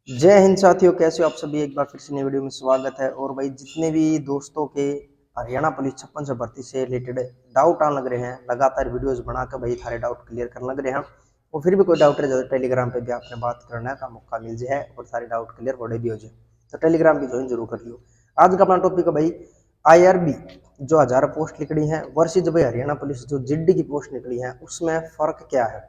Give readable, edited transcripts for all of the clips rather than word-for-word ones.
जय हिंद साथियों, कैसे हो आप सभी। एक बार फिर से नई वीडियो में स्वागत है। और भाई जितने भी दोस्तों के हरियाणा पुलिस 56 भर्ती से रिलेटेड डाउट आने लग रहे हैं, लगातार वीडियोस बनाकर भाई सारे डाउट क्लियर करने लग रहे हैं। और फिर भी कोई डाउट रह जाए तो टेलीग्राम पे भी आपने बात करने का मौका मिल जाए और सारे डाउट क्लियर बड़े भी हो जाए, तो टेलीग्राम भी ज्वाइन जरूर कर लियो। आज का अपना टॉपिक है भाई IRB जो 1000 पोस्ट निकली है वर्सेज भाई हरियाणा पुलिस जो जिड्डी की पोस्ट निकली है, उसमें फर्क क्या है,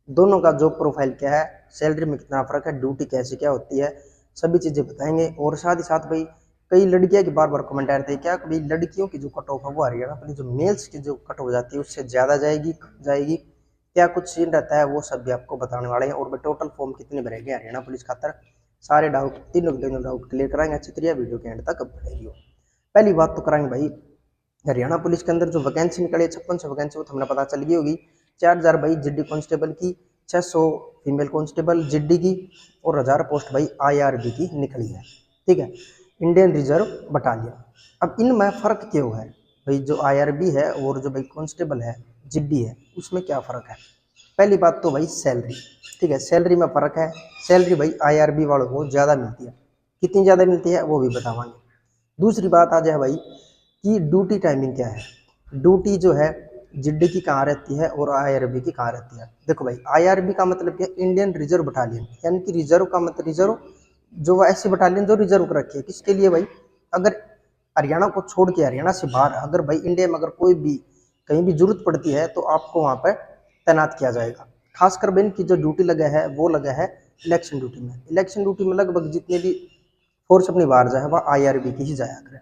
दोनों का जॉब प्रोफाइल क्या है, सैलरी में कितना फर्क है, ड्यूटी कैसे क्या होती है, सभी चीजें बताएंगे। और साथ ही साथ भाई कई लड़कियां की बार बार कमेंट आ रहे थे क्या भाई लड़कियों की जो कट ऑफ है वो हरियाणा पुलिस जो मेल्स की जो कट हो जाती है उससे ज्यादा जाएगी, कम जाएगी, क्या कुछ सीन रहता है, वो सब भी आपको बताने वाले हैं। और भाई टोटल फॉर्म कितने भरेंगे हरियाणा पुलिस खातर, सारे डाउट तीनों डाउट क्लियर कराएंगे। अच्छी तरह वीडियो के एंड तक बढ़ेगी। पहली बात तो कराएंगे भाई हरियाणा पुलिस के अंदर जो वैकेंसी निकली है 56 वैकेंसी, वो तो हमें पता चल गई होगी। 4000 भाई जिड्डी कांस्टेबल की, 600 फीमेल कांस्टेबल जिड्डी की, और 1000 पोस्ट भाई IRB की निकली है। ठीक है, इंडियन रिजर्व बटालियन। अब इनमें फर्क क्यों है भाई, जो IRB है और जो भाई कांस्टेबल है जिड्डी है, उसमें क्या फर्क है। पहली बात तो भाई सैलरी, ठीक है, सैलरी में फर्क है। सैलरी भाई IRB वालों को ज़्यादा मिलती है, कितनी ज़्यादा मिलती है वो भी बतावाएंगे। दूसरी बात आ जाए भाई कि ड्यूटी टाइमिंग क्या है, ड्यूटी जो है जिड्डी की कहाँ रहती है और IRB की कहाँ रहती है। देखो भाई IRB का मतलब क्या, इंडियन रिजर्व बटालियन, यानी कि रिजर्व का मतलब रिजर्व जो वो ऐसी बटालियन जो रिजर्व कर रखी है, किसके लिए भाई, अगर हरियाणा को छोड़ के हरियाणा से बाहर अगर भाई इंडिया में अगर कोई भी कहीं भी जरूरत पड़ती है तो आपको वहाँ पर तैनात किया जाएगा। खासकर भाई इनकी जो ड्यूटी लगा है वो लगा है इलेक्शन ड्यूटी में। इलेक्शन ड्यूटी में लगभग जितने भी फोर्स अपनी बाहर जाए वह IRB की ही जाया करें।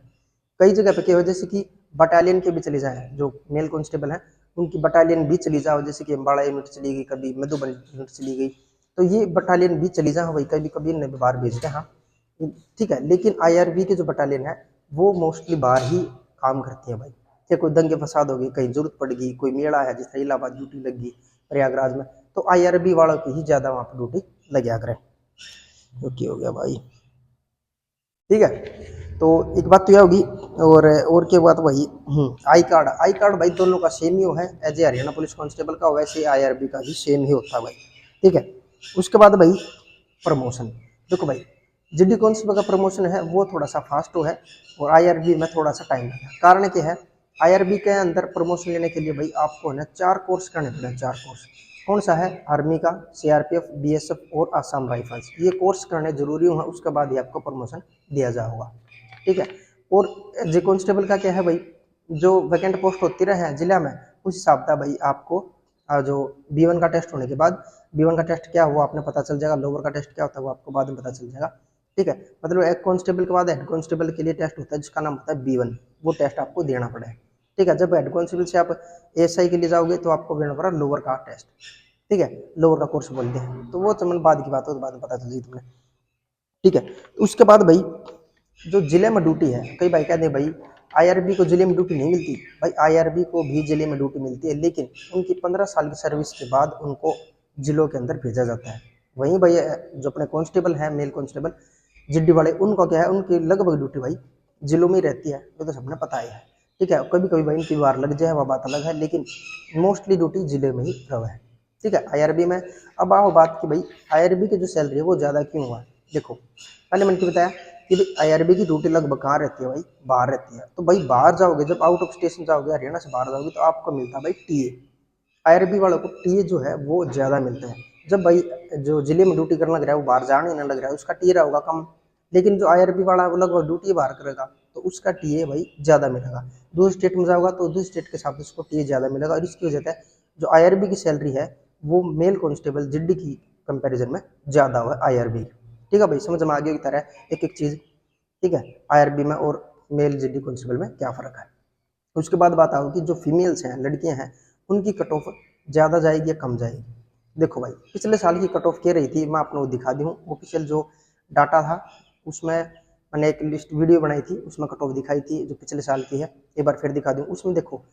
कई जगह पे क्या हो, जैसे कि बटालियन के भी चले जाए, जो मेल कांस्टेबल हैं उनकी बटालियन भी चली जाओ, जैसे कि अम्बाड़ा यूनिट चली गई, कभी मधुबन यूनिट चली गई, तो ये बटालियन भी चली जाओ भाई, कभी कभी इन्हें बाहर भेजते हैं। हाँ ठीक है, लेकिन IRB की जो बटालियन है वो मोस्टली बाहर ही काम करती है भाई। चाहे कोई दंगे फसाद हो गई, कहीं जरूरत पड़ गई, कोई मेला है जिस इलाहाबाद ड्यूटी लगी प्रयागराज में, तो IRB वालों की ही ज्यादा वहाँ पर ड्यूटी लगे करें। ओके हो गया भाई, ठीक है। तो एक बात तो यह होगी। और क्या बात भाई, आई कार्ड भाई दोनों का सेम ही है, as a Haryana police constable का वैसे IRB का भी सेम ही होता है भाई। ठीक है, उसके बाद भाई प्रमोशन। देखो भाई जिड्डी कांस्टेबल का प्रमोशन है वो थोड़ा सा फास्ट है और IRB में थोड़ा सा टाइम लगेगा। कारण क्या है, IRB के अंदर प्रमोशन लेने के लिए भाई आपको ना 4 कोर्स करने पड़े, 4 कोर्स। कौन सा है, आर्मी का, CRPF, BSF और आसाम राइफल्स, ये कोर्स करने जरूरी है, उसके बाद ही आपको प्रमोशन दिया जाएगा। ठीक है। और जे कांस्टेबल का क्या है भाई, जो वैकेंट पोस्ट होती रहे जिला में उस हिसाब का भाई आपको जो B1 का टेस्ट होने के बाद, B1 का टेस्ट क्या हुआ आपने पता चल जाएगा, लोअर का टेस्ट क्या होता है वो आपको बाद में पता चल जाएगा। ठीक है, मतलब एक कांस्टेबल के बाद हेड कांस्टेबल के लिए टेस्ट होता है जिसका नाम होता है B1, वो टेस्ट आपको देना पड़ेगा। ठीक है, जब हेड कांस्टेबल से आप ASI के लिए जाओगे तो आपको देना पड़ा लोअर का टेस्ट। ठीक है, लोअर का कोर्स बोलते हैं, तो वो चमन बाद की बात हो तो बाद में पता चल जाएगी तुम्हें। ठीक है, तो उसके बाद भाई जो जिले में ड्यूटी है, कई भाई कहते हैं भाई IRB को जिले में ड्यूटी नहीं मिलती, भाई IRB को भी जिले में ड्यूटी मिलती है, लेकिन उनकी 15 साल की सर्विस के बाद उनको जिलों के अंदर भेजा जाता है। वहीं भाई जो अपने कांस्टेबल हैं मेल कांस्टेबल जिड्डी वाले, उनका क्या है, उनकी लगभग ड्यूटी भाई जिलों में ही रहती है, ये तो सबने पता ही है। ठीक है, कभी कभी भाई इनकी बार लग जाए वह बात अलग है, लेकिन मोस्टली ड्यूटी जिले में ही रहा है। ठीक है, IRB में। अब आओ बात की भाई IRB की जो सैलरी है वो ज़्यादा क्यों हुआ है। देखो पहले मैंने बताया कि भाई IRB की ड्यूटी लगभग कहाँ रहती है भाई, बाहर रहती है। तो भाई बाहर जाओगे, जब आउट ऑफ स्टेशन जाओगे, हरियाणा से बाहर जाओगे, तो आपको मिलता है भाई TA। IRB वालों को TA जो है वो ज़्यादा मिलता है। जब भाई जो जिले में ड्यूटी करने लग रहा है वो बाहर जाने नहीं लग रहा है, उसका TA होगा कम, लेकिन जो IRB वाला है वो लगभग ड्यूटी बाहर करेगा तो उसका TA भाई ज़्यादा मिलेगा। दूसरे स्टेट में जाओगा तो दूसरे स्टेट के हिसाब से उसको TA ज़्यादा मिलेगा, और इसकी वजह से जो IRB की सैलरी है वो मेल कांस्टेबल जिड्डी की कंपैरिजन में ज़्यादा हुआ है IRB। ठीक है भाई, समझ में आगे की तरह एक एक चीज़। ठीक है, IRB में और मेल जिड्डी कांस्टेबल में क्या फ़र्क है। उसके बाद बात आओ कि जो फीमेल्स हैं, लड़कियां हैं, उनकी कट ऑफ ज़्यादा जाएगी या कम जाएगी। देखो भाई पिछले साल की कट ऑफ क्या रही थी, मैं आपको दिखा दी हूँ, ऑफिशियल जो डाटा था उसमें मैंने एक लिस्ट वीडियो बनाई थी, उसमें कट ऑफ दिखाई थी जो पिछले साल की है, एक बार फिर दिखा दूँ। उसमें देखो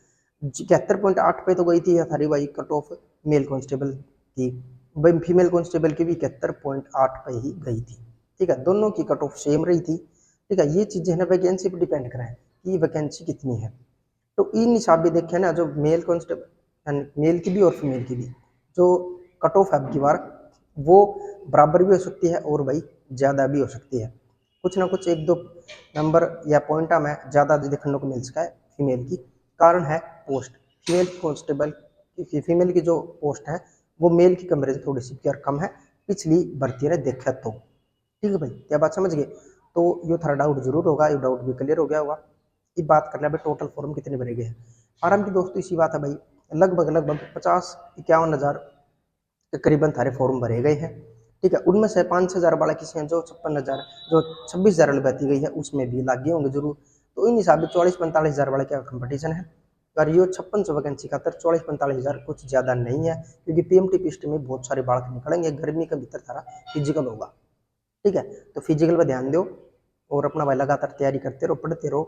71.8 पे तो गई थी हमारी भाई कट ऑफ मेल कांस्टेबल की, भाई फीमेल कांस्टेबल की भी 71.8 पे ही गई थी। ठीक है, दोनों की कट ऑफ सेम रही थी। ठीक है, ये चीज़ें ना वैकेंसी पर डिपेंड कराएं कि वैकेंसी कितनी है। तो इन हिसाब भी देखे ना, जो मेल कांस्टेबल मेल की भी और फीमेल की भी जो कट ऑफ है अब की बार वो बराबर भी हो सकती है और भाई ज़्यादा भी हो सकती है। कुछ ना कुछ एक दो नंबर या पॉइंट में ज़्यादा देखने को मिल सका है फीमेल की। कारण है पोस्ट, फीमेल कॉन्स्टेबल की फीमेल की जो पोस्ट है वो मेल की कंपेरिजन थोड़ी सी प्यार कम है पिछली भर्ती ने देखा तो। ठीक है भाई, क्या बात समझ गए? तो ये थारा डाउट जरूर होगा, ये डाउट भी क्लियर हो गया होगा। ये बात कर ले भाई टोटल फॉर्म कितने भरे गए हैं। आराम की दोस्तों इसी बात है भाई, लगभग 50-51 हज़ार के करीबन थारे फॉर्म भरे गए हैं। ठीक है, उनमें से 5,000 वाला किसी हैं जो 56,000 जो 26,000 लगाती गई है उसमें भी लागे होंगे जरूर। तो इन हिसाब से 40-45 हज़ार वाला क्या कंपटीशन है। और ये 5600 वैकेंसी खातर 40-45 हज़ार कुछ ज़्यादा नहीं है, क्योंकि पीएमटी पिस्ट में बहुत सारे बालक निकलेंगे, गर्मी के भीतर सारा फिजिकल होगा। ठीक है, तो फिजिकल पर ध्यान दो और अपना भाई लगातार तैयारी करते रहो, पढ़ते रहो।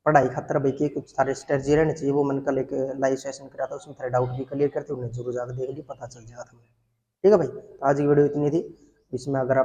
पढ़ाई खातर भाई के कुछ सारे स्ट्रेटजी रहने चाहिए, वो मैंने कल एक लाइव सेशन करा था उसमें सारे डाउट भी क्लियर करते, उन्हें जरूर जाकर देख ली, पता चल जाएगा तुम्हें। ठीक है भाई, तो आज की वीडियो इतनी थी। इसमें अगर आपने